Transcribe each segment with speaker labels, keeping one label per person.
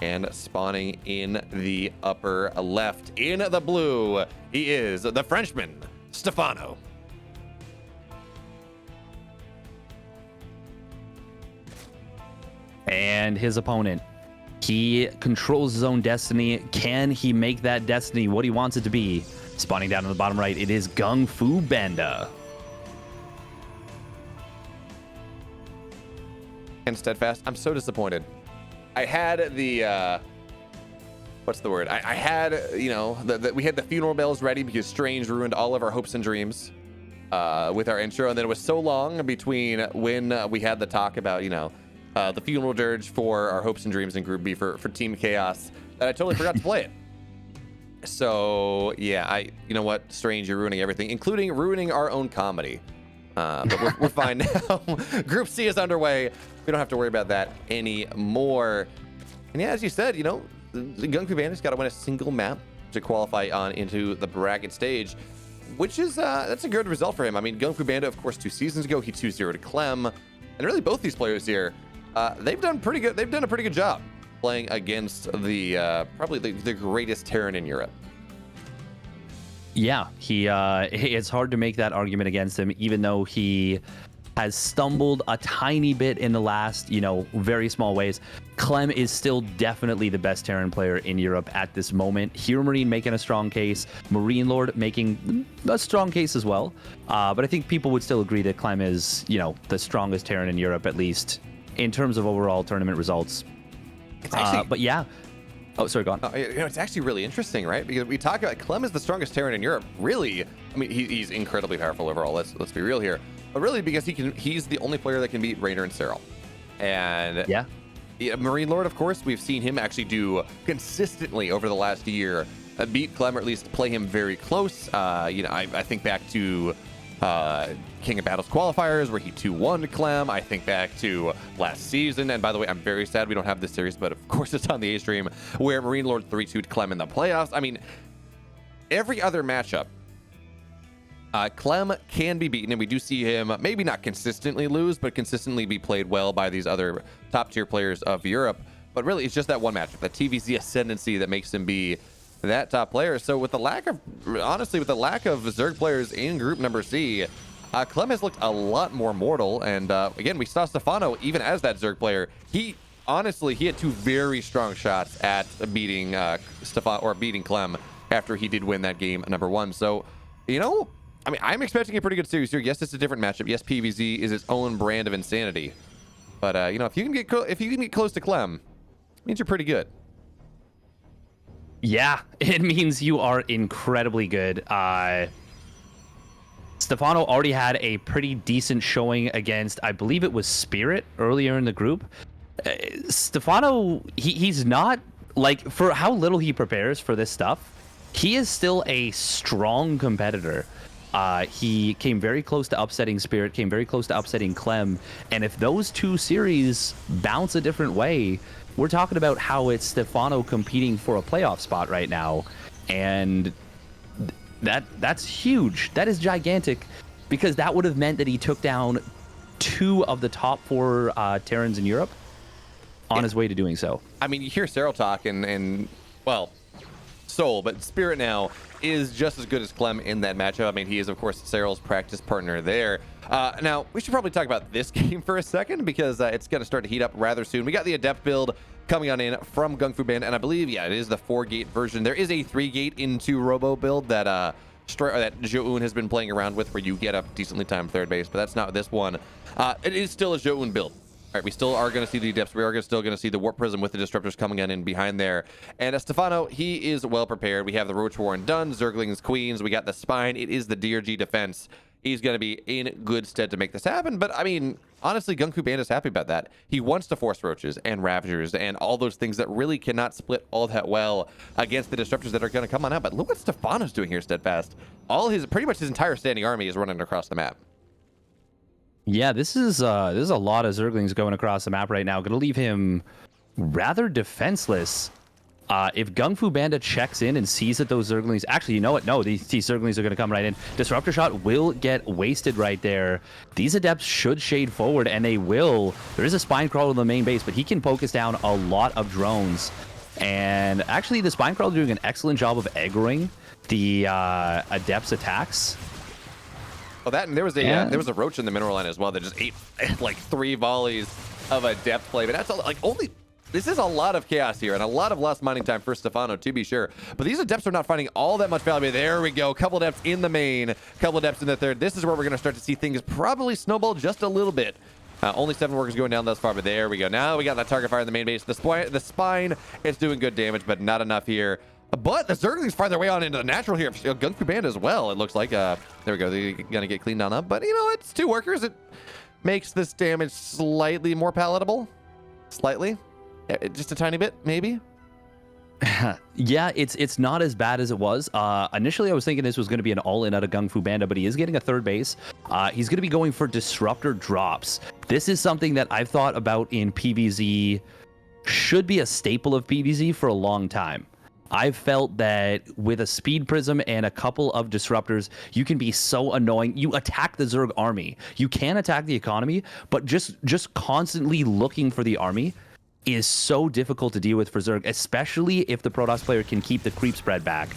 Speaker 1: And spawning in the upper left, in the blue, he is the Frenchman, Stephano.
Speaker 2: And his opponent, he controls his own destiny. Can he make that destiny what he wants it to be? Spawning down in the bottom right, it is GunGFuBanDa.
Speaker 1: And Steadfast, I'm so disappointed. I had the, what's the word? I had, you know, we had the funeral bells ready because Strange ruined all of our hopes and dreams with our intro. And then it was so long between when we had the talk about, you know, the funeral dirge for our hopes and dreams in Group B for Team Chaos that I totally forgot to play it. So, yeah, you know what? Strange, you're ruining everything, including ruining our own comedy. But we're fine now. Group C is underway. We don't have to worry about that anymore. And yeah, as you said, you know, GunGFuBanDa's got to win a single map to qualify on into the bracket stage, which is that's a good result for him. I mean, GunGFuBanDa, of course, 2 seasons ago, he 2-0'd Clem, and really both these players here, they've done pretty good. They've done a pretty good job playing against the probably the greatest Terran in Europe.
Speaker 2: Yeah, it's hard to make that argument against him, even though he has stumbled a tiny bit in the last, you know, very small ways. Clem is still definitely the best Terran player in Europe at this moment. Hero Marine making a strong case, Marine Lord making a strong case as well. But I think people would still agree that Clem is, you know, the strongest Terran in Europe, at least in terms of overall tournament results.
Speaker 1: It's actually,
Speaker 2: but yeah. Oh, sorry, go on.
Speaker 1: You know, it's actually really interesting, right? Because we talk about Clem is the strongest Terran in Europe. Really, I mean, he's incredibly powerful overall. Let's be real here. But really, because he's the only player that can beat Raynor and Cyril. And yeah, Marine Lord, of course, we've seen him actually do consistently over the last year, beat Clem, or at least play him very close. You know, I think back to King of Battles qualifiers where he 2-1 Clem. I think back to last season, and by the way, I'm very sad we don't have this series, but of course it's on the A stream, where Marine Lord 3-2'd Clem in the playoffs. I mean, every other matchup, Clem can be beaten, and we do see him maybe not consistently lose, but consistently be played well by these other top tier players of Europe. But really, it's just that one matchup, that TVZ ascendancy, that makes him be that top player. So with the lack of, honestly, with the lack of Zerg players in group number C, Clem has looked a lot more mortal. And again, we saw Stephano, even as that Zerg player, he had 2 very strong shots at beating Stephano, or beating Clem, after he did win that game number 1. So, you know, I mean, I'm expecting a pretty good series here. Yes, it's a different matchup. Yes, PVZ is its own brand of insanity. But you know, if you can get close to Clem, it means you're pretty good.
Speaker 2: Yeah, it means you are incredibly good. Stephano already had a pretty decent showing against, I believe it was Spirit earlier in the group. Stephano, he's not, like, for how little he prepares for this stuff, he is still a strong competitor. He came very close to upsetting Spirit, came very close to upsetting Clem, and if those 2 series bounce a different way, we're talking about how it's Stephano competing for a playoff spot right now, and that's huge. That is gigantic, because that would have meant that he took down 2 of the top 4 Terrans in Europe on his way to doing so.
Speaker 1: I mean, you hear Cyril talk, and well, Soul, but Spirit now is just as good as Clem in that matchup. I mean, he is, of course, Cyril's practice partner there. Now, we should probably talk about this game for a second, because it's going to start to heat up rather soon. We got the Adept build coming on in from GunGFuBanDa, and I believe, yeah, it is the 4-gate version. There is a 3-gate into Robo build that that Joun has been playing around with, where you get up decently timed third base, but that's not this one. It is still a Joun build. All right, we still are going to see the Adepts. We are still going to see the Warp Prism with the Disruptors coming in behind there. And Stephano, he is well prepared. We have the Roach Warren done, Zerglings, Queens. We got the Spine. It is the DRG defense. He's going to be in good stead to make this happen. But, I mean, honestly, GunGFuBanDa is happy about that. He wants to force Roaches and Ravagers and all those things that really cannot split all that well against the Disruptors that are going to come on out. But look what Stephano's doing here, Steadfast. Pretty much his entire standing army is running across the map.
Speaker 2: Yeah, this is a lot of Zerglings going across the map right now. Going to leave him rather defenseless. If GunGFuBanDa checks in and sees that those Zerglings... Actually, you know what? No, these Zerglings are going to come right in. Disruptor shot will get wasted right there. These Adepts should shade forward, and they will. There is a Spine Crawler in the main base, but he can focus down a lot of drones. And actually, the Spinecrawler doing an excellent job of aggroing the Adept's attacks.
Speaker 1: Oh, that, and there was a roach in the mineral line as well that just ate like 3 volleys of Adept play. But that's like only. This is a lot of chaos here and a lot of lost mining time for Stephano, to be sure. But these Adepts are not finding all that much value. There we go. Couple Adepts in the main, couple Adepts in the third. This is where we're going to start to see things probably snowball just a little bit. Only 7 workers going down thus far, but there we go. Now we got that target fire in the main base. The spine is doing good damage, but not enough here. But the Zerglings find their way on into the natural here. GunGFuBanDa as well, it looks like. There we go. They're going to get cleaned on up. But, you know, it's 2 workers. It makes this damage slightly more palatable. Slightly. Just a tiny bit, maybe.
Speaker 2: Yeah, it's not as bad as it was. Initially, I was thinking this was going to be an all-in out of GunGFuBanDa, but he is getting a third base. He's going to be going for Disruptor drops. This is something that I've thought about in PvZ. Should be a staple of PvZ for a long time. I've felt that with a Speed Prism and a couple of Disruptors, you can be so annoying. You attack the Zerg army. You can attack the economy, but just constantly looking for the army is so difficult to deal with for Zerg, especially if the Protoss player can keep the creep spread back.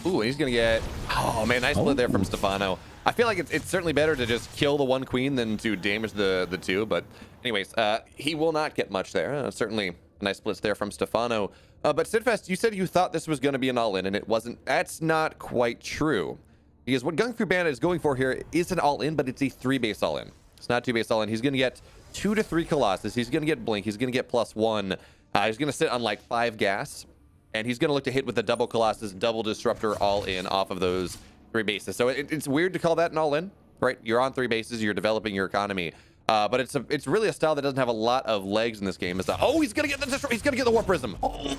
Speaker 1: Ooh, and he's going to get... Oh, man, nice split there from Stephano. I feel like it's certainly better to just kill the 1 queen than to damage the 2. But anyways, he will not get much there. Certainly nice splits there from Stephano. But Sidfest, you said you thought this was going to be an all-in, and it wasn't. That's not quite true. Because what GunGFuBanDa is going for here is an all-in, but it's a 3-base all-in. It's not 2-base all-in. He's going to get 2 to 3 Colossus. He's going to get Blink. He's going to get +1. He's going to sit on like 5 gas. And he's going to look to hit with the double Colossus, double Disruptor all in off of those 3 bases. So it's weird to call that an all in, right? You're on 3 bases. You're developing your economy. But it's really a style that doesn't have a lot of legs in this game. It's oh, he's going to get he's going to get the Warp Prism. Oh.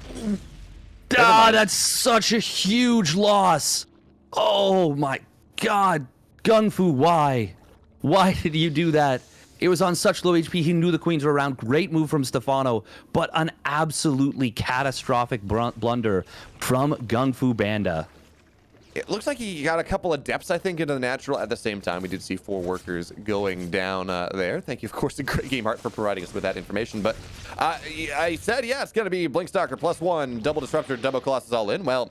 Speaker 2: That's such a huge loss. Oh my God. GunFu, why? Why did you do that? It was on such low HP. He knew the queens were around. Great move from Stephano, but an absolutely catastrophic blunder from GunGFuBanDa.
Speaker 1: It looks like he got a couple of depths, I think, into the natural at the same time. We did see 4 workers going down there. Thank you, of course, to Great Game Heart for providing us with that information. But I said, yeah, it's going to be Blink Stalker +1, double Disruptor, double Colossus all in. Well,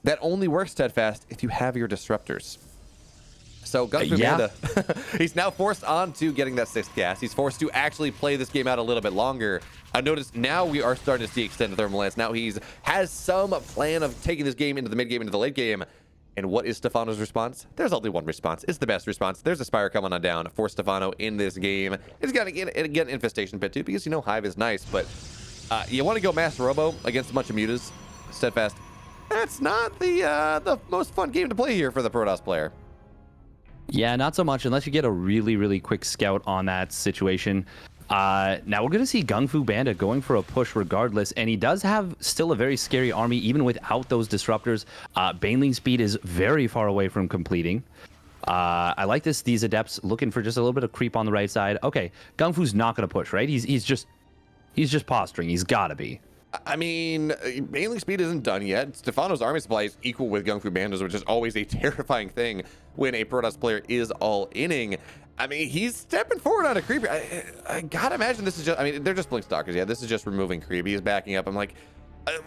Speaker 1: that only works, Steadfast, if you have your Disruptors. So GunGFuBanDa, he's now forced onto getting that 6th gas. He's forced to actually play this game out a little bit longer. I noticed now we are starting to see extended thermal lance. Now has some plan of taking this game into the mid game, into the late game. And what is Stephano's response? There's only one response. It's the best response. There's a Spire coming on down for Stephano in this game. He's got to get an Infestation Pit too, because you know Hive is nice, but you want to go Mass Robo against a bunch of mutas, Steadfast. That's not the most fun game to play here for the Protoss player.
Speaker 2: Yeah, not so much unless you get a really, really quick scout on that situation. Now we're going to see GunGFuBanDa going for a push regardless, and he does have still a very scary army even without those Disruptors. Baneling speed is very far away from completing. I like these Adepts looking for just a little bit of creep on the right side. Okay, GunFu's not going to push, right? He's just posturing. He's got to be.
Speaker 1: I mean, Baneling speed isn't done yet. Stephano's army supply is equal with GunGFuBanDa's, which is always a terrifying thing when a Protoss player is all-inning. I mean, he's stepping forward on a creepy. I gotta imagine this is just, I mean, they're just Blink Stalkers. Yeah, this is just removing creep. He's backing up. I'm like,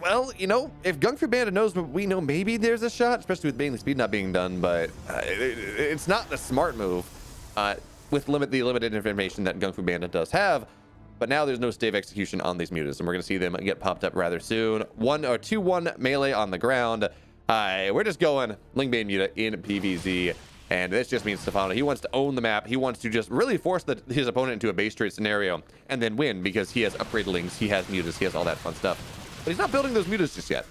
Speaker 1: well, you know, if GunGFuBanDa knows what we know, maybe there's a shot, especially with Baneling speed not being done, but it's not the smart move with the limited information that GunGFuBanDa does have. But now there's no stave execution on these mutas, and we're going to see them get popped up rather soon. 2-1 melee on the ground. We're just going Lingbane Muta in PvZ, and this just means Stephano, he wants to own the map. He wants to just really force his opponent into a base trade scenario and then win, because he has upgraded lings, he has mutas, he has all that fun stuff. But he's not building those mutas just yet.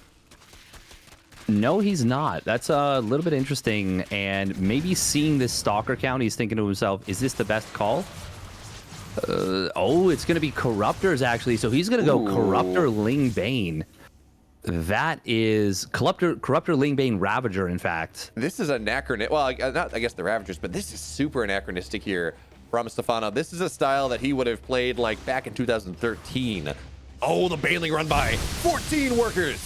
Speaker 2: No, he's not. That's a little bit interesting, and maybe seeing this Stalker count, he's thinking to himself, is this the best call? Oh, it's going to be Corruptors, actually. So he's going to go Corruptor Lingbane. That is Corruptor Lingbane Ravager, in fact.
Speaker 1: This is anachronistic. Well, not, I guess, the Ravagers, but this is super anachronistic here from Stephano. This is a style that he would have played like back in 2013. Oh, the Baneling run by 14 workers.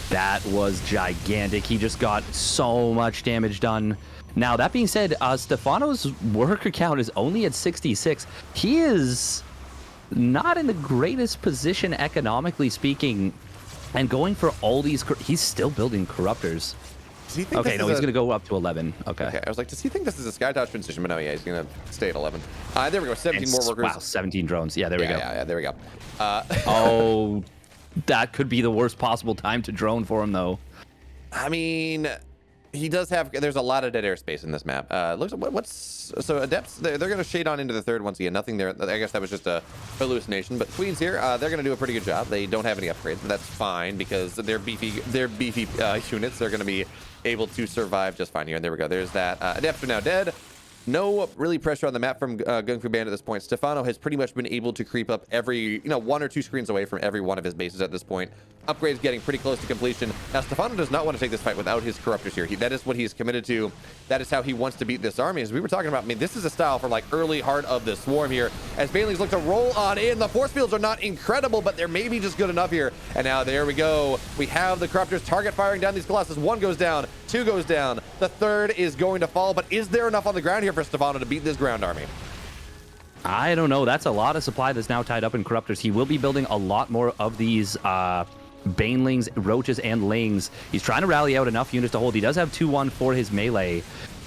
Speaker 2: That was gigantic. He just got so much damage done. Now, that being said, Stephano's worker count is only at 66. He is not in the greatest position economically speaking, and going for all these. He's still building corruptors. Okay, no, he's going to go up to 11. Okay.
Speaker 1: I was like, does he think this is a sky dodge transition? But no, yeah, he's going to stay at 11. There we go. 17 more workers.
Speaker 2: Wow, 17 drones. Yeah, there we go.
Speaker 1: Yeah, there we go.
Speaker 2: Oh, that could be the worst possible time to drone for him, though.
Speaker 1: I mean, he does have. There's a lot of dead airspace in this map. Looks. So adepts. They're going to shade on into the third once again. Nothing there. I guess that was just a hallucination. But Queens here, they're going to do a pretty good job. They don't have any upgrades, but that's fine because they're beefy units. They're going to be able to survive just fine here. And there we go. There's that. Adepts are now dead. No really pressure on the map from GunGFuBanDa at this point. Stephano has pretty much been able to creep up every, 1 or 2 screens away from every one of his bases at this point. Upgrades getting pretty close to completion. Now, Stephano does not want to take this fight without his corruptors here. That is what he's committed to. That is how he wants to beat this army. As we were talking about, I mean, this is a style for like early heart of the swarm here. As Banelings look to roll on in. The force fields are not incredible, but they're maybe just good enough here. And now there we go. We have the corruptors target firing down these Colossus. 1 goes down, 2 goes down. The 3rd is going to fall, but is there enough on the ground here for Stephano to beat this ground army?
Speaker 2: I don't know. That's a lot of supply that's now tied up in corruptors. He will be building a lot more of these Banelings, Roaches, and Lings. He's trying to rally out enough units to hold. He does have 2-1 for his melee,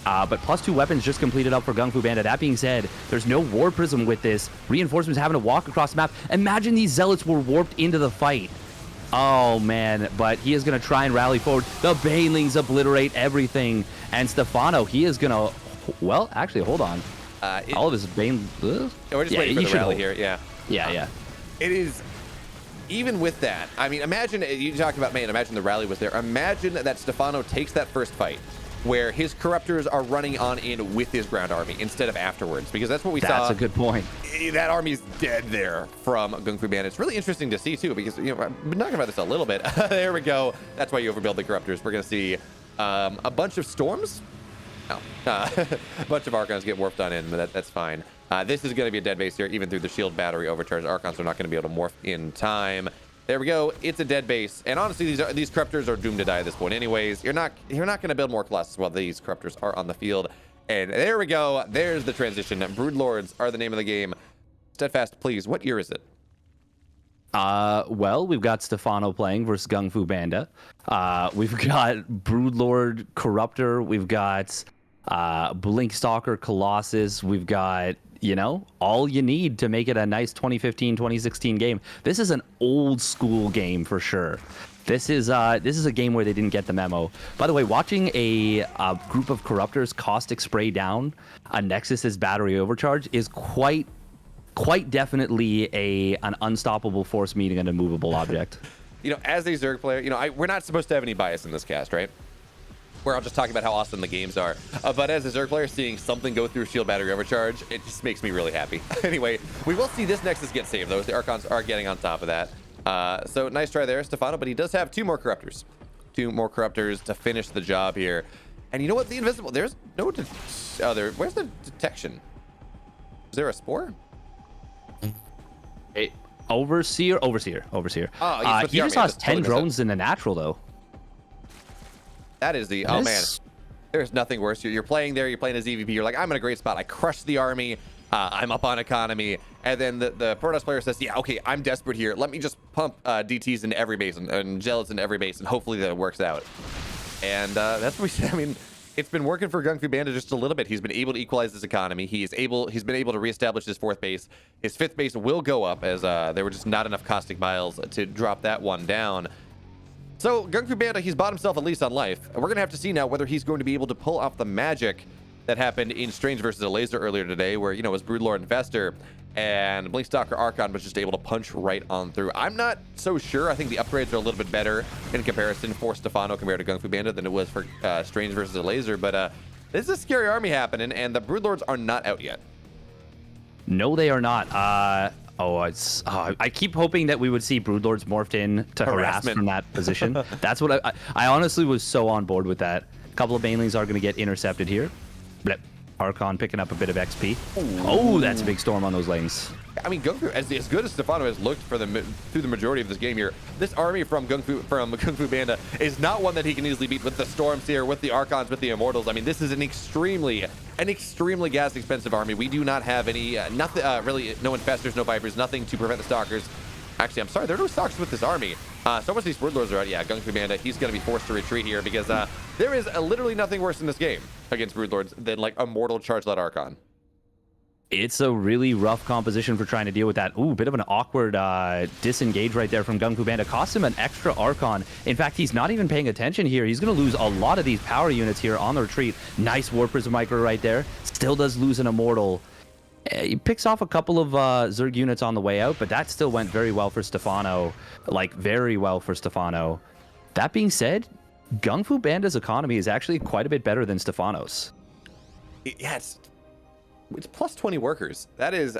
Speaker 2: but +2 weapons just completed up for GunGFuBanDa. That being said, there's no War Prism with this. Reinforcements having to walk across the map. Imagine these Zealots were warped into the fight. Oh, man, but he is going to try and rally forward. The Banelings obliterate everything, and Stephano, he is going to... Well, actually, hold on. All of his Bane...
Speaker 1: We're just waiting for the rally here, yeah.
Speaker 2: Yeah.
Speaker 1: It is... Even with that, I mean, imagine, you talked about, man, imagine the rally was there. Imagine that Stephano takes that first fight where his corruptors are running on in with his ground army instead of afterwards, because that's what we saw.
Speaker 2: That's a good point.
Speaker 1: That army's dead there from GunGFuBanDa. It's really interesting to see, too, because, I've been talking about this a little bit. There we go. That's why you overbuild the corruptors. We're going to see a bunch of storms. No. A bunch of Archons get warped on in, but that's fine. This is going to be a dead base here, even through the shield battery overcharge. Archons are not going to be able to morph in time. There we go. It's a dead base. And honestly, these corruptors are doomed to die at this point anyways. You're not going to build more Colossus while these corruptors are on the field. And there we go. There's the transition. Broodlords are the name of the game. Steadfast, please, what year is it?
Speaker 2: Well, we've got Stephano playing versus GunGFuBanDa. We've got Broodlord Corruptor. We've got Blinkstalker Colossus. We've got, all you need to make it a nice 2015, 2016 game. This is an old school game for sure. This is a game where they didn't get the memo. By the way, watching a group of Corruptors caustic spray down a Nexus's battery overcharge is quite definitely an unstoppable force meeting an immovable object.
Speaker 1: As a Zerg player, we're not supposed to have any bias in this cast, right? Where I'll just talk about how awesome the games are. But as a Zerg player, seeing something go through shield battery overcharge, it just makes me really happy. Anyway, we will see this Nexus get saved, though. The Archons are getting on top of that. So nice try there, Stephano, but he does have 2 more Corruptors. 2 more Corruptors to finish the job here. And you know what? The Invisible, there's no... where's the detection? Is there a spore?
Speaker 2: Hey, Overseer. Oh, he just lost 10 drones in the natural, though.
Speaker 1: That is the... Oh, man. There's nothing worse. You're playing there. You're playing as EVP. You're like, I'm in a great spot. I crushed the army. I'm up on economy. And then the Protoss player says, yeah, okay, I'm desperate here. Let me just pump DTs into every base and Zealots into every base, and hopefully that works out. And that's what we said. I mean, it's been working for GunGFuBanDa just a little bit. He's been able to equalize his economy. He's been able to reestablish his 4th base. His 5th base will go up, as there were just not enough caustic miles to drop that one down. So GunGFuBanDa, he's bought himself a lease on life. And we're going to have to see now whether he's going to be able to pull off the magic that happened in Strange versus a Laser earlier today, where, it was Broodlord Infestor, and Blinkstalker Archon was just able to punch right on through. I'm not so sure. I think the upgrades are a little bit better in comparison for Stephano compared to GunGFuBanDa than it was for Strange versus a Laser, but this is a scary army happening, and the Broodlords are not out yet.
Speaker 2: No, they are not. I keep hoping that we would see Broodlords morphed in to harass from that position. That's what I honestly was so on board with that. A couple of Banelings are going to get intercepted here. Blip. Archon picking up a bit of XP. Oh, that's a big storm on those lanes. I mean,
Speaker 1: as good as Stephano has looked through the majority of this game here, this army from GunGFuBanDa is not one that he can easily beat with the storms here, with the Archons, with the Immortals. I mean, this is an extremely an extremely gas expensive army. We do not have any, nothing, really, no infestors, no vipers, nothing to prevent the stalkers. Actually, I'm sorry, there are no stalkers with this army. So much these broodlords are out. Yeah, GunGFuBanDa, he's going to be forced to retreat here because there is literally nothing worse in this game against broodlords than like a mortal charge-led Archon.
Speaker 2: It's a really rough composition for trying to deal with that. Ooh, bit of an awkward disengage right there from GunGFuBanDa. Cost him an extra Archon. In fact, he's not even paying attention here. He's going to lose a lot of these power units here on the retreat. Nice War Prism Micro right there. Still does lose an Immortal. He picks off a couple of Zerg units on the way out, but that still went very well for Stephano. Like, very well for Stephano. That being said, GunGFuBanDa's economy is actually quite a bit better than Stephano's.
Speaker 1: Yeah, it's plus 20 workers. That is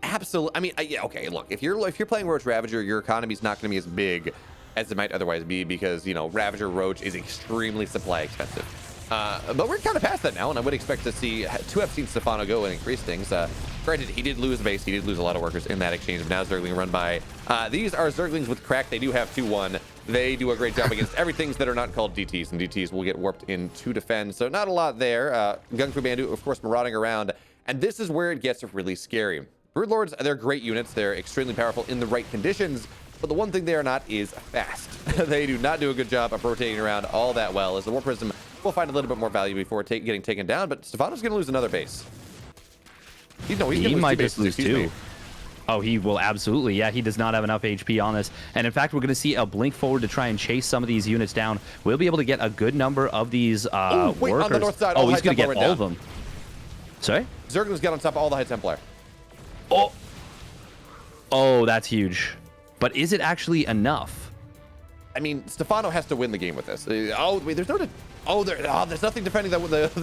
Speaker 1: absolutely. I mean, yeah, okay. Look, if you're playing Roach Ravager, your economy's not going to be as big as it might otherwise be because Ravager Roach is extremely supply expensive. But we're kind of past that now, and I would expect to have seen Stephano go and increase things. Granted, he did lose base, he did lose a lot of workers in that exchange, but now Zergling run by. These are Zerglings with crack. They do have 2-1. They do a great job against everything that are not called DTs, and DTs will get warped in to defend. So not a lot there. GunGFuBanDa, of course, marauding around, and this is where it gets really scary. Broodlords, they're great units. They're extremely powerful in the right conditions, but the one thing they are not is fast. They do not do a good job of rotating around all that well, as the War Prism will find a little bit more value before getting taken down, but Stephano's going to lose another base.
Speaker 2: He might just lose two. Oh, he will absolutely. Yeah, he does not have enough HP on this. And in fact, we're going to see a blink forward to try and chase some of these units down. We'll be able to get a good number of these workers.
Speaker 1: On the north side,
Speaker 2: oh, he's going to get all of them. Sorry?
Speaker 1: Zergling's got on top of all the High Templar.
Speaker 2: Oh, that's huge. But is it actually enough?
Speaker 1: I mean, Stephano has to win the game with this. Oh, wait, there's no... there's nothing defending the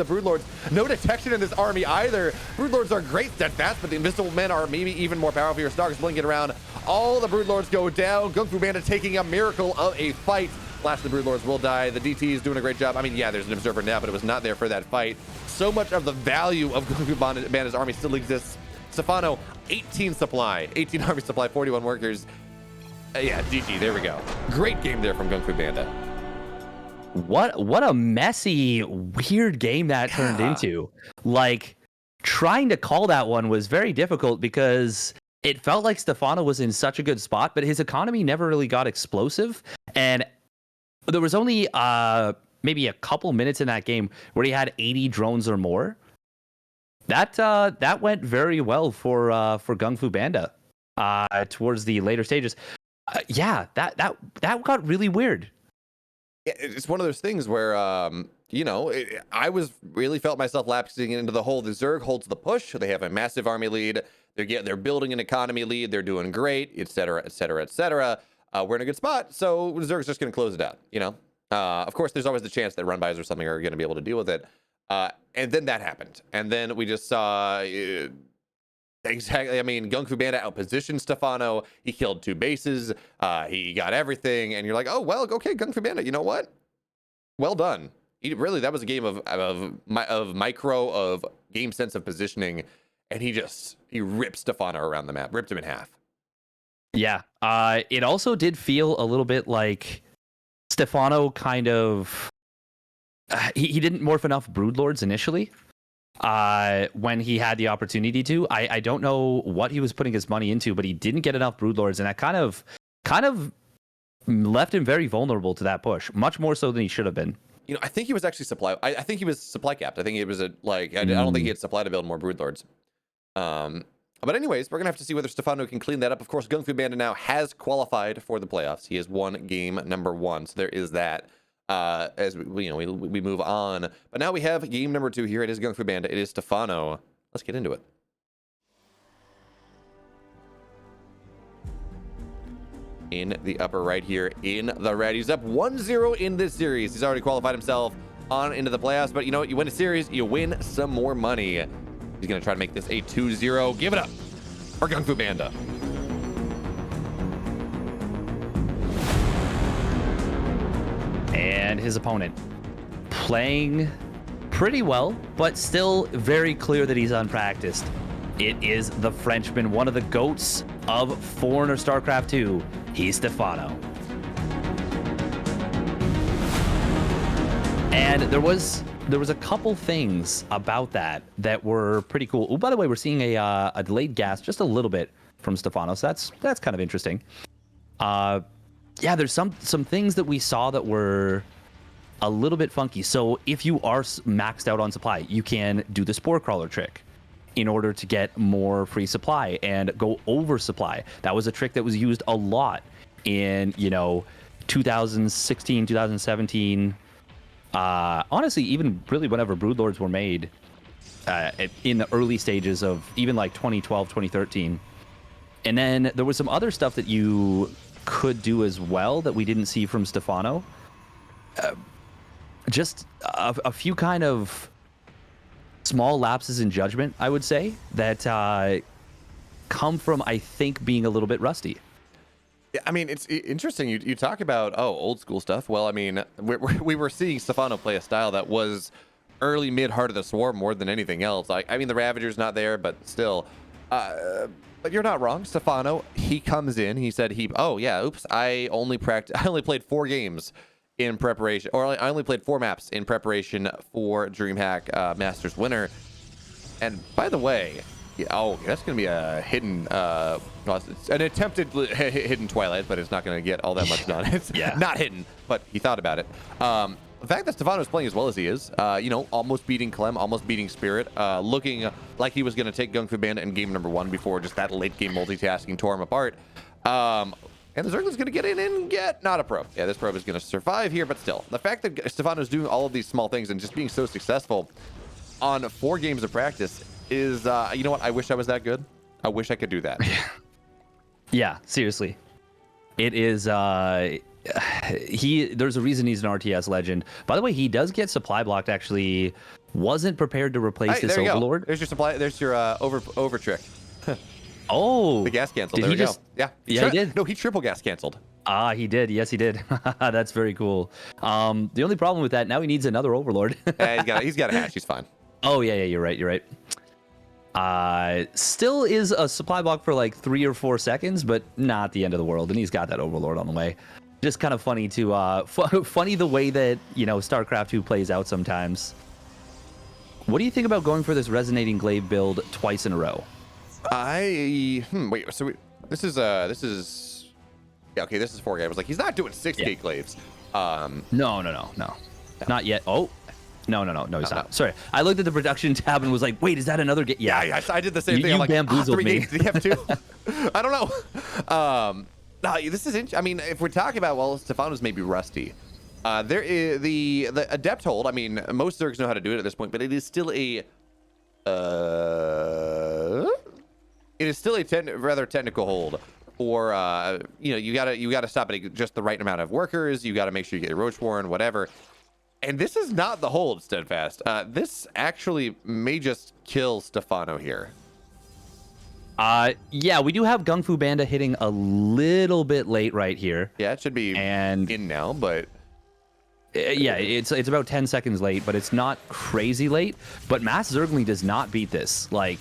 Speaker 1: Broodlords. No detection in this army either. Broodlords are great steadfast, but the Invisible Men are maybe even more powerful. Your Stalkers blinking around. All the Broodlords go down. GunGFuBanDa taking a miracle of a fight. Last of the Broodlords will die. The DT is doing a great job. I mean, yeah, there's an Observer now, but it was not there for that fight. So much of the value of GunGFuBanDa's army still exists. Stephano, 18 army supply, 41 workers. Yeah, GG, there we go. Great game there from GunGFuBanDa.
Speaker 2: What a messy, weird game that turned into. Like, trying to call that one was very difficult because it felt like Stephano was in such a good spot, but his economy never really got explosive. And there was only maybe a couple minutes in that game where he had 80 drones or more. That went very well for GunGFuBanDa towards the later stages. Yeah, that got really weird.
Speaker 1: It's one of those things where, I really felt myself lapsing into the whole. The Zerg holds the push. They have a massive army lead. They're building an economy lead. They're doing great, et cetera, et cetera, et cetera. We're in a good spot, so Zerg's just going to close it out. Of course, there's always the chance that run-bys or something are going to be able to deal with it. And then that happened, and then we just saw. Exactly. I mean, GunGFuBanDa outpositioned Stephano. He killed 2 bases. He got everything, and you're like, oh well, okay, GunGFuBanDa. You know what? Well done. That was a game of micro, of game sense of positioning, and he ripped Stephano around the map, ripped him in half. Yeah.
Speaker 2: It also did feel a little bit like Stephano kind of he didn't morph enough Broodlords initially. When he had the opportunity to. I don't know what he was putting his money into, but he didn't get enough Broodlords, and that kind of left him very vulnerable to that push, much more so than he should have been.
Speaker 1: I think he was actually supply. I think he was supply capped. I think it was I don't think he had supply to build more Broodlords. But anyways, we're gonna have to see whether Stephano can clean that up. Of course, GunGFuBanDa now has qualified for the playoffs. He has won game number 1, so there is that. As we move on, but now we have game number 2 here. It is GunGFuBanDa. It is Stephano. Let's get into it. In the upper right here, in the red, he's up 1-0 in this series. He's already qualified himself on into the playoffs. But you know what? You win a series, you win some more money. He's gonna try to make this a 2-0. Give it up for GunGFuBanDa.
Speaker 2: And his opponent playing pretty well, but still very clear that he's unpracticed. It is the Frenchman, one of the GOATs of Foreigner StarCraft 2. He's Stephano. And there was there was a couple things about that were pretty cool. Oh, by the way, we're seeing a delayed gas just a little bit from Stephano, so that's kind of interesting. Yeah, there's some things that we saw that were a little bit funky. So if you are maxed out on supply, you can do the spore crawler trick in order to get more free supply and go over supply. That was a trick that was used a lot in 2016, 2017. Honestly, even really whenever Broodlords were made, in the early stages of even like 2012, 2013. And then there was some other stuff that you could do as well that we didn't see from Stephano. Just a few kind of small lapses in judgment, I would say, that come from, I think, being a little bit rusty.
Speaker 1: Yeah, I mean, it's interesting. You talk about, old school stuff. Well, I mean, we were seeing Stephano play a style that was early, mid, Heart of the Swarm more than anything else. I mean, the Ravager's not there, but still. But you're not wrong. Stephano, he comes in. He said, I only played 4 games in preparation, or I only played 4 maps in preparation for DreamHack Masters winner. And by the way, that's going to be a hidden, it's an attempted hidden Twilight, but it's not going to get all that much done. It's not hidden, but he thought about it. The fact that Stephano is playing as well as he is, almost beating Clem, almost beating Spirit, looking like he was going to take GunGFuBanDa in game number 1 before just that late game multitasking tore him apart. And the Zergling's going to get in and get not a probe. Yeah, this probe is going to survive here, but still. The fact that Stephano's doing all of these small things and just being so successful on 4 games of practice is, you know what? I wish I was that good. I wish I could do that.
Speaker 2: Yeah, seriously. It is, there's a reason he's an RTS legend. By the way, he does get supply blocked, actually. Wasn't prepared to replace this Overlord.
Speaker 1: There's your supply, there's your over trick.
Speaker 2: Oh,
Speaker 1: the gas canceled. There we go. Yeah,
Speaker 2: he did.
Speaker 1: No, he triple gas canceled.
Speaker 2: He did. Yes, he did. That's very cool. The only problem with that, now he needs another Overlord.
Speaker 1: He's got a hash. He's fine.
Speaker 2: Oh yeah, you're right. Still is a supply block for like 3 or 4 seconds, but not the end of the world. And he's got that Overlord on the way. Just kind of funny to funny the way that StarCraft 2 plays out sometimes. What do you think about going for this resonating glaive build twice in a row?
Speaker 1: Wait. So this is yeah, okay. This is 4 games. Like, he's not doing 6 gate glaives.
Speaker 2: No, not yet. Oh. No, he's not. Sorry, I looked at the production tab and was like, "Wait, is that another game?"
Speaker 1: Yeah, I did the same thing.
Speaker 2: You
Speaker 1: I'm like,
Speaker 2: bamboozled
Speaker 1: 3
Speaker 2: me.
Speaker 1: games, do you have 2? I don't know. No, this is. I mean, if we're talking about Stephano's maybe rusty. There is the adept hold. I mean, most Zergs know how to do it at this point, but it is still a rather technical hold. Or you gotta stop at just the right amount of workers. You gotta make sure you get your Roach Warren, whatever. And this is not the hold, Steadfast. This actually may just kill Stephano here.
Speaker 2: Yeah, we do have GunGFuBanDa hitting a little bit late right here.
Speaker 1: Yeah, it should be in now, but
Speaker 2: yeah, it's about 10 seconds late, but it's not crazy late. But Mass Zergling does not beat this. Like,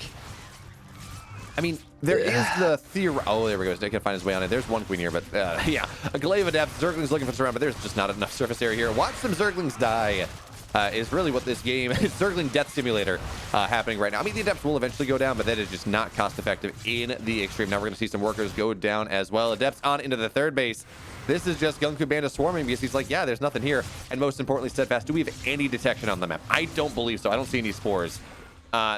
Speaker 1: I mean, there is the theory. Oh, there we go. Snake can find his way on it. There's one queen here, but yeah, a glaive adept. Zergling's looking for surround, but there's just not enough surface area here. Watch some Zerglings die. Is really what this game is. Zergling Death Simulator happening right now. I mean, the Adepts will eventually go down, but that is just not cost effective in the extreme. Now we're going to see some workers go down as well. Adepts on into the 3rd base. This is just GunGFuBanDa swarming because he's like, yeah, there's nothing here. And most importantly, Steadfast, do we have any detection on the map? I don't believe so. I don't see any spores.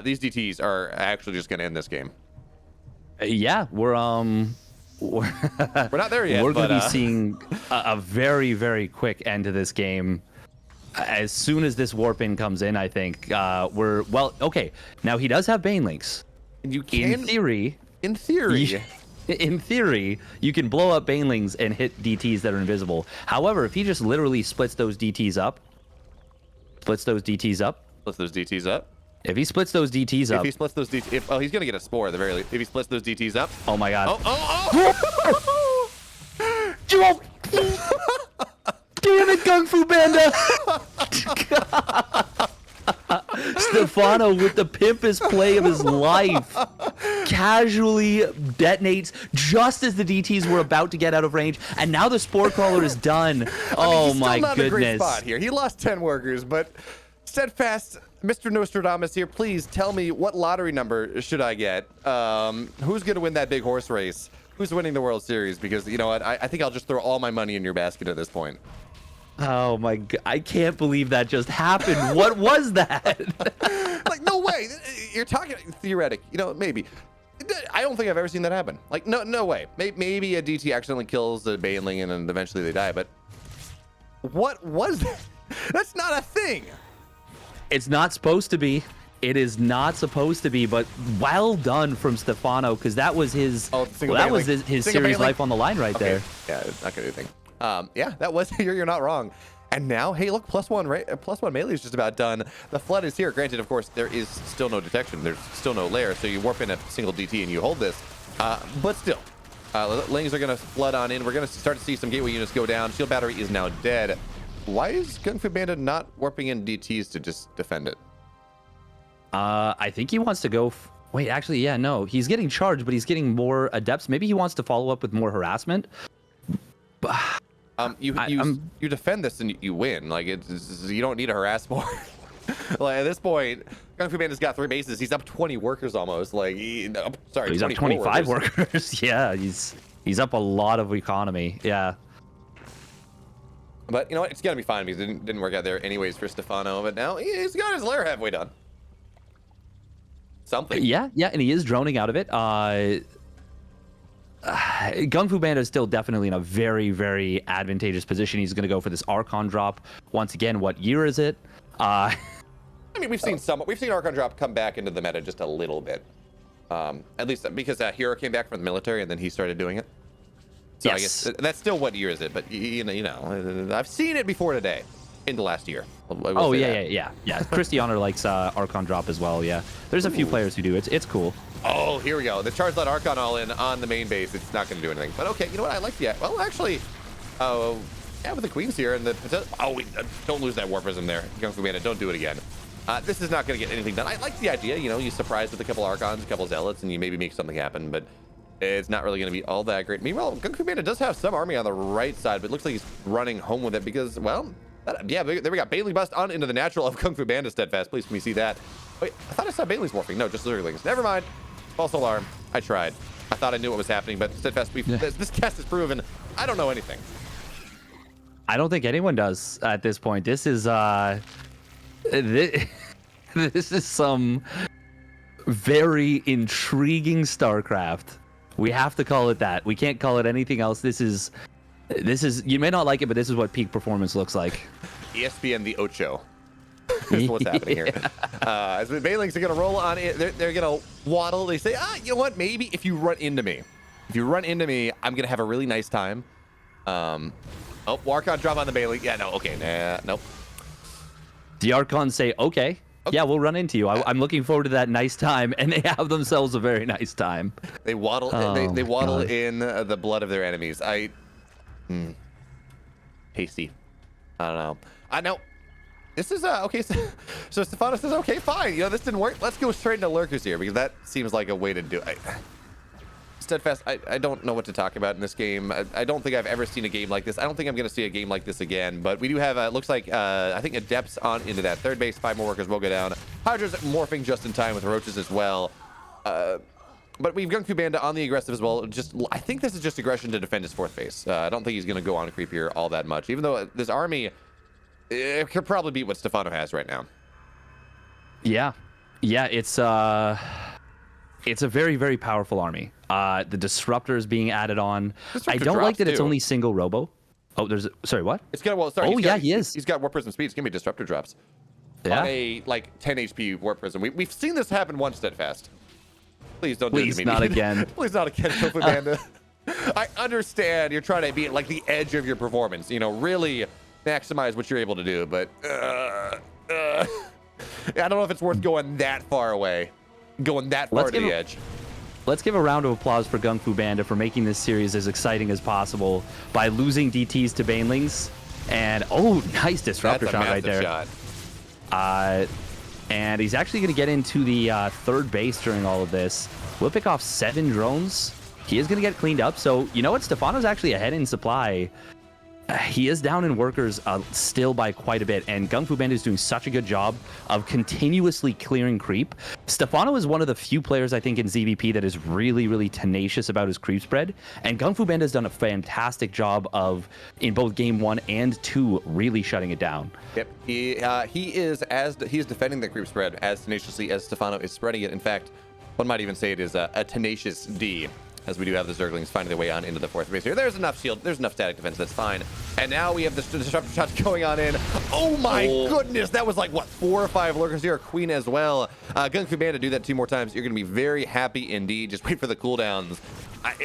Speaker 1: These DTs are actually just going to end this game.
Speaker 2: Yeah, we're
Speaker 1: not there yet.
Speaker 2: We're going to be seeing a very, very quick end to this game. As soon as this warp in comes in, I think okay. Now he does have Banelinks.
Speaker 1: You can, in
Speaker 2: theory, you can blow up Banelings and hit DTs that are invisible. However, if he just literally splits those DTs up. If he splits those DTs up.
Speaker 1: If he splits those DTs, he's gonna get a spore at the very least. If he splits those DTs up.
Speaker 2: Oh my god. Damn it, GunGFuBanDa! Stephano with the pimpest play of his life casually detonates just as the DTs were about to get out of range, and now the Spore Crawler is done. Oh my goodness!
Speaker 1: Not a great spot here. He lost 10 workers, but Steadfast, Mr. Nostradamus here, please tell me what lottery number should I get? Who's going to win that big horse race? Who's winning the World Series? Because, you know what, I think I'll just throw all my money in your basket at this point.
Speaker 2: Oh my god, I can't believe that just happened. What was that?
Speaker 1: Like, no way. You're talking theoretic. You know, maybe. I don't think I've ever seen that happen. Like, no way. Maybe a DT accidentally kills the Baneling and then eventually they die, but what was that? That's not a thing.
Speaker 2: It's not supposed to be. It is not supposed to be, but well done from Stephano, because that was his his series life on the line right there.
Speaker 1: Yeah, it's not gonna do anything. Yeah, that was you're not wrong. And now, hey, look, +1, right? +1 melee is just about done. The flood is here. Granted, of course, there is still no detection. There's still no lair, so you warp in a single DT and you hold this. But still, Lings are gonna flood on in. We're gonna start to see some gateway units go down. Shield battery is now dead. Why is GunGFuBanDa not warping in DTs to just defend it?
Speaker 2: I think he wants to go. Wait, actually, yeah, no, he's getting charged, but he's getting more adepts. Maybe he wants to follow up with more harassment.
Speaker 1: You defend this and you win. Like you don't need to harass more. Like at this point, GunGFuBanDa's got 3 bases. He's up 20 workers almost. Like he's up
Speaker 2: 25 workers. Yeah, he's up a lot of economy. Yeah.
Speaker 1: But you know what? It's gonna be fine because it didn't work out there anyways for Stephano. But now he's got his lair halfway done. Something.
Speaker 2: Yeah, and he is droning out of it. GunGFuBanDa is still definitely in a very, very advantageous position. He's going to go for this Archon drop once again. What year is it?
Speaker 1: I mean, we've seen Archon drop come back into the meta just a little bit. At least because Hero came back from the military and then he started doing it. So yes. I guess that's still what year is it? But you know, I've seen it before today, in the last year.
Speaker 2: Oh yeah. Christiana likes Archon drop as well. Yeah, there's a few players who do. It's cool.
Speaker 1: Oh, here we go. The charge let Archon all in on the main base. It's not going to do anything. But okay, you know what? I like the... Well, actually, yeah, with the queens here and the... don't lose that War Prism there. GunGFuBanDa, don't do it again. This is not going to get anything done. I like the idea. You know, you surprise with a couple Archons, a couple Zealots, and you maybe make something happen. But it's not really going to be all that great. Meanwhile, GunGFuBanDa does have some army on the right side, but it looks like he's running home with it because, well... yeah, there we got Baneling bust on into the natural of GunGFuBanDa Steadfast. Please, can we see that? Wait, I thought I saw Baneling's morphing. No, just Zerglings. Never mind. False alarm. I tried. I thought I knew what was happening, but Steadfast, this cast is proven. I don't know anything.
Speaker 2: I don't think anyone does at this point. This is this is some very intriguing StarCraft. We have to call it that. We can't call it anything else. This is you may not like it, but this is what peak performance looks like.
Speaker 1: ESPN the Ocho. Is what's happening here. As the Banelings are going to roll on it, they're going to waddle. They say, you know what? Maybe if you run into me, I'm going to have a really nice time. Oh, Archon drop on the Baneling. Yeah, no, okay, nope.
Speaker 2: The Archons say, okay, yeah, we'll run into you. I'm looking forward to that nice time, and they have themselves a very nice time.
Speaker 1: They waddle. They waddle in the blood of their enemies. Tasty. I don't know. I know. This is okay. So Stephano says, okay, fine. You know, this didn't work. Let's go straight into lurkers here because that seems like a way to do it. Steadfast, I don't know what to talk about in this game. I don't think I've ever seen a game like this. I don't think I'm going to see a game like this again. But we do have, looks like, I think Adepts on into that third base. 5 more workers will go down. Hydra's morphing just in time with Roaches as well. But we've GunGFuBanDa on the aggressive as well. I think this is just aggression to defend his 4th base. I don't think he's going to go on creep here all that much. Even though this army... it could probably beat what Stephano has right now.
Speaker 2: Yeah, it's a very, very powerful army. The disruptors being added on. I don't like that it's only single robo. Oh, sorry, what?
Speaker 1: It's gonna he is. He's got Warp Prism speed. It's gonna be disruptor drops. Yeah. On a like 10 HP Warp Prism. We've seen this happen once, Steadfast. Please don't do it to me.
Speaker 2: Not again.
Speaker 1: Please not again, GunGFuBanDa. I understand you're trying to be at like the edge of your performance. You know, really maximize what you're able to do, but I don't know if it's worth going that far away, going that far to the edge.
Speaker 2: Let's give a round of applause for GunGFuBanDa for making this series as exciting as possible by losing DTs to Banelings. And nice disruptor shot right there. Shot. And he's actually going to get into the 3rd base during all of this. We'll pick off 7 drones. He is going to get cleaned up. So you know what? Stephano's actually ahead in supply. he is down in workers still by quite a bit, and GunGFuBanDa is doing such a good job of continuously clearing creep. Stephano is one of the few players I think in ZVP that is really, really tenacious about his creep spread, and GunGFuBanDa has done a fantastic job of, in both game 1 and 2, really shutting it down.
Speaker 1: Yep, he is defending the creep spread as tenaciously as Stephano is spreading it. In fact, one might even say it is a tenacious D, as we do have the Zerglings finding their way on into the 4th base here. There's enough shield, there's enough static defense, that's fine. And now we have the disruptor shots going on in. Oh my goodness, that was like, what, 4 or 5 lurkers here, a queen as well. GunGFuBanDa do that 2 more times, you're gonna be very happy indeed. Just wait for the cooldowns.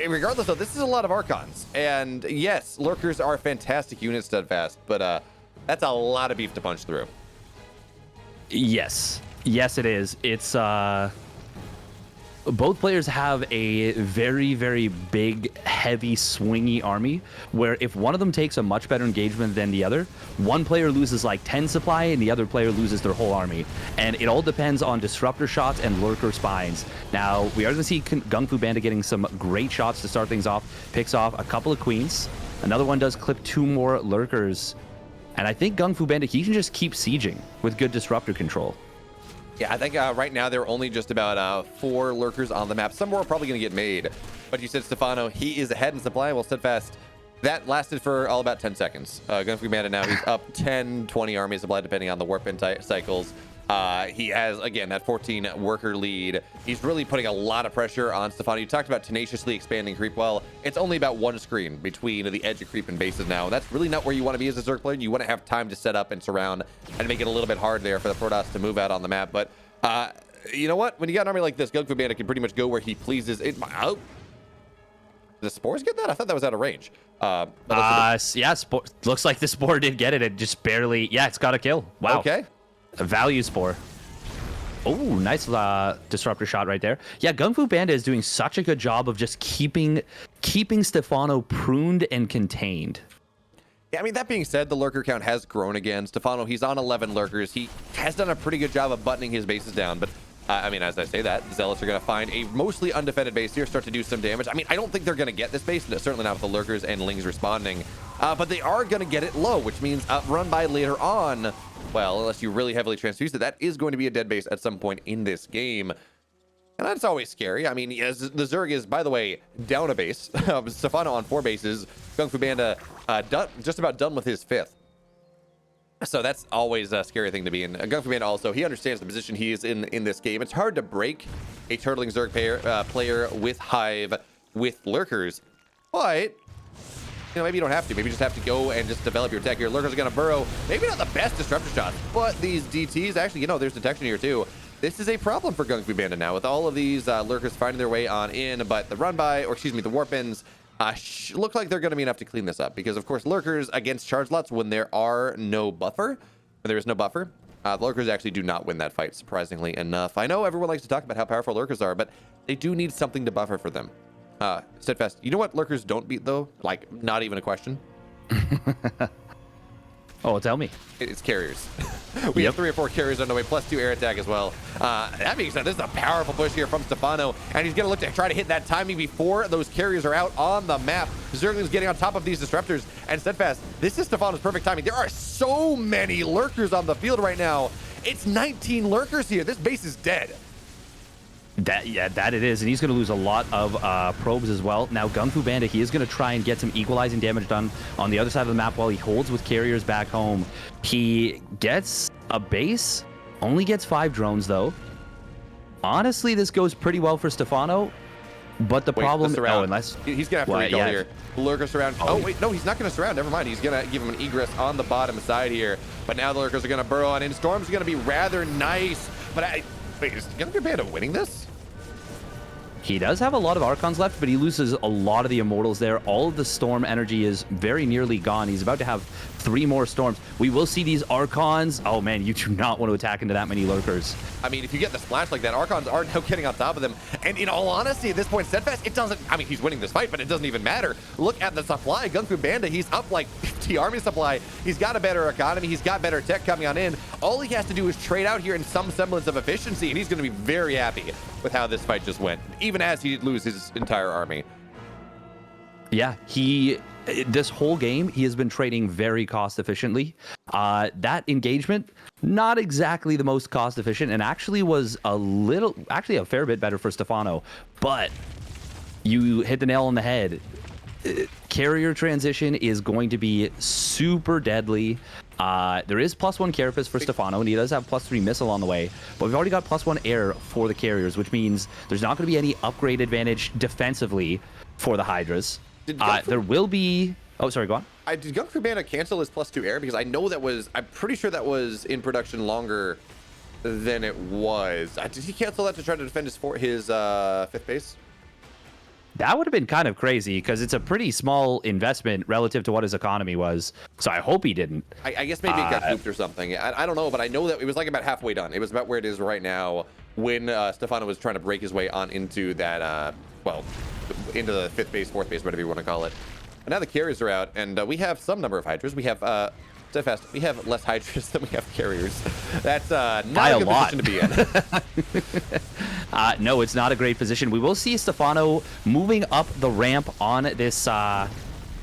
Speaker 1: Regardless though, this is a lot of Archons. And yes, lurkers are fantastic units, Steadfast, but that's a lot of beef to punch through.
Speaker 2: Yes, it is. It's both players have a very, very big, heavy, swingy army, where if one of them takes a much better engagement than the other, one player loses like 10 supply and the other player loses their whole army. And it all depends on disruptor shots and lurker spines. Now, we are going to see GunGFuBanDa getting some great shots to start things off. Picks off a couple of queens. Another one does clip 2 more lurkers. And I think GunGFuBanDa, he can just keep sieging with good disruptor control.
Speaker 1: Yeah, I think right now there are only just about 4 lurkers on the map. Some more are probably going to get made. But you said Stephano, he is ahead in supply. Well, Steadfast, that lasted for all about 10 seconds. GunGFuBanDa now, he's up 10, 20 army supply, depending on the warp in cycles. He has, again, that 14 worker lead. He's really putting a lot of pressure on Stephano. You talked about tenaciously expanding creep. Well, it's only about 1 screen between the edge of creep and bases now. That's really not where you want to be as a Zerg player. You want to have time to set up and surround and make it a little bit hard there for the Protoss to move out on the map. But you know what? When you got an army like this, GunGFuBanDa can pretty much go where he pleases. Oh, the spores get that? I thought that was out of range.
Speaker 2: Yeah, looks like the spore did get it. It just barely, yeah, it's got a kill. Wow.
Speaker 1: Okay.
Speaker 2: A value spore. Oh, nice disruptor shot right there. Yeah, GunGFuBanDa is doing such a good job of just keeping Stephano pruned and contained.
Speaker 1: Yeah, I mean, that being said, the lurker count has grown again. Stephano, he's on 11 lurkers. He has done a pretty good job of buttoning his bases down, but I mean, as I say that, the Zealots are going to find a mostly undefended base here, start to do some damage. I mean, I don't think they're going to get this base, certainly not with the lurkers and lings responding, but they are going to get it low, which means run by later on. Well, unless you really heavily transfuse it, that is going to be a dead base at some point in this game. And that's always scary. I mean, as the Zerg is, by the way, down a base. Stephano on 4 bases. GunGFuBanDa just about done with his 5th. So that's always a scary thing to be in. GunGFuBanDa also, he understands the position he is in this game. It's hard to break a turtling Zerg player with Hive, with lurkers. But, you know, maybe you don't have to. Maybe you just have to go and just develop your tech. Your lurkers are going to burrow. Maybe not the best disruptor shots, but these DTs, actually, you know, there's detection here too. This is a problem for GunGFuBanDa now with all of these lurkers finding their way on in, but the run by, or excuse me, the warp ins look like they're going to be enough to clean this up because, of course, lurkers against charge lots when there are no buffer, when there is no buffer, the lurkers actually do not win that fight, surprisingly enough. I know everyone likes to talk about how powerful lurkers are, but they do need something to buffer for them. Steadfast, you know what lurkers don't beat though? Like, not even a question.
Speaker 2: Oh, tell me.
Speaker 1: It's carriers. We have 3 or 4 carriers on the way, plus 2 air attack as well. That being said, this is a powerful push here from Stephano, and he's going to look to try to hit that timing before those carriers are out on the map. Zergling's getting on top of these disruptors, and Steadfast, this is Stephano's perfect timing. There are so many lurkers on the field right now. It's 19 lurkers here. This base is dead.
Speaker 2: That it is, and he's going to lose a lot of probes as well. Now, GunGFuBanDa, he is going to try and get some equalizing damage done on the other side of the map while he holds with carriers back home. He gets a base, only gets 5 drones, though. Honestly, this goes pretty well for Stephano, but the problem... Oh, unless...
Speaker 1: He's going to have to recall here. Lurker surround. Oh, wait, no, he's not going to surround. Never mind. He's going to give him an egress on the bottom side here. But now the lurkers are going to burrow on in. Storm's going to be rather nice, but wait, is GunGFuBanDa winning this?
Speaker 2: He does have a lot of Archons left, but he loses a lot of the Immortals there. All of the Storm energy is very nearly gone. He's about to have 3 more Storms. We will see these Archons. Oh, man, you do not want to attack into that many Lurkers.
Speaker 1: I mean, if you get the splash like that, Archons are now getting on top of them. And in all honesty, at this point, Steadfast, it doesn't... I mean, he's winning this fight, but it doesn't even matter. Look at the supply. GunGFuBanDa, he's up like 50 army supply. He's got a better economy. He's got better tech coming on in. All he has to do is trade out here in some semblance of efficiency, and he's going to be very happy with how this fight just went, even as he did lose his entire army.
Speaker 2: Yeah, he this whole game, he has been trading very cost efficiently. That engagement, not exactly the most cost efficient, and actually was actually a fair bit better for Stephano. But you hit the nail on the head. Carrier transition is going to be super deadly. There is +1 carapace for Stephano, and he does have +3 missile on the way. But we've already got +1 air for the carriers, which means there's not going to be any upgrade advantage defensively for the Hydras. There will be... Oh, sorry, go on.
Speaker 1: Did GunGFuBanDa cancel his +2 air? Because I know that was... I'm pretty sure that was in production longer than it was. Did he cancel that to try to defend his 5th base?
Speaker 2: That would have been kind of crazy, because it's a pretty small investment relative to what his economy was. So I hope he didn't.
Speaker 1: I guess maybe it got looped or something. I don't know, but I know that it was like about halfway done. It was about where it is right now when Stephano was trying to break his way on into that, well, into the 5th base, 4th base, whatever you want to call it. And now the carriers are out, and we have some number of Hydras. We have, Steadfast, we have less Hydras than we have carriers. That's not a good position to be in.
Speaker 2: No, it's not a great position. We will see Stephano moving up the ramp on this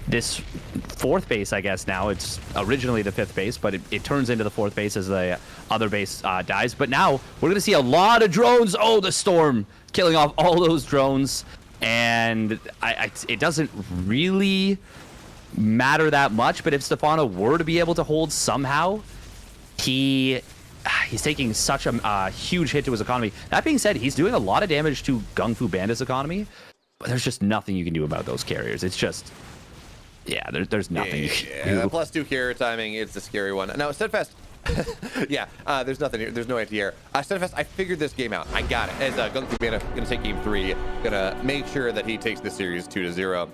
Speaker 2: this 4th base, I guess now. It's originally the 5th base, but it turns into the 4th base as the other base dies. But now we're going to see a lot of drones. Oh, the storm killing off all those drones. And it doesn't really matter that much, but if Stephano were to be able to hold somehow, he's taking such a huge hit to his economy. That being said, he's doing a lot of damage to GunGFuBanDa's economy, but there's just nothing you can do about those carriers. It's just, yeah, there's nothing you can do.
Speaker 1: +2 carrier timing, it's a scary one. Now, Steadfast, yeah, there's nothing here. There's no anti-air. Steadfast, I figured this game out. I got it. As GunGFuBanDa going to take game 3, going to make sure that he takes this series 2-0.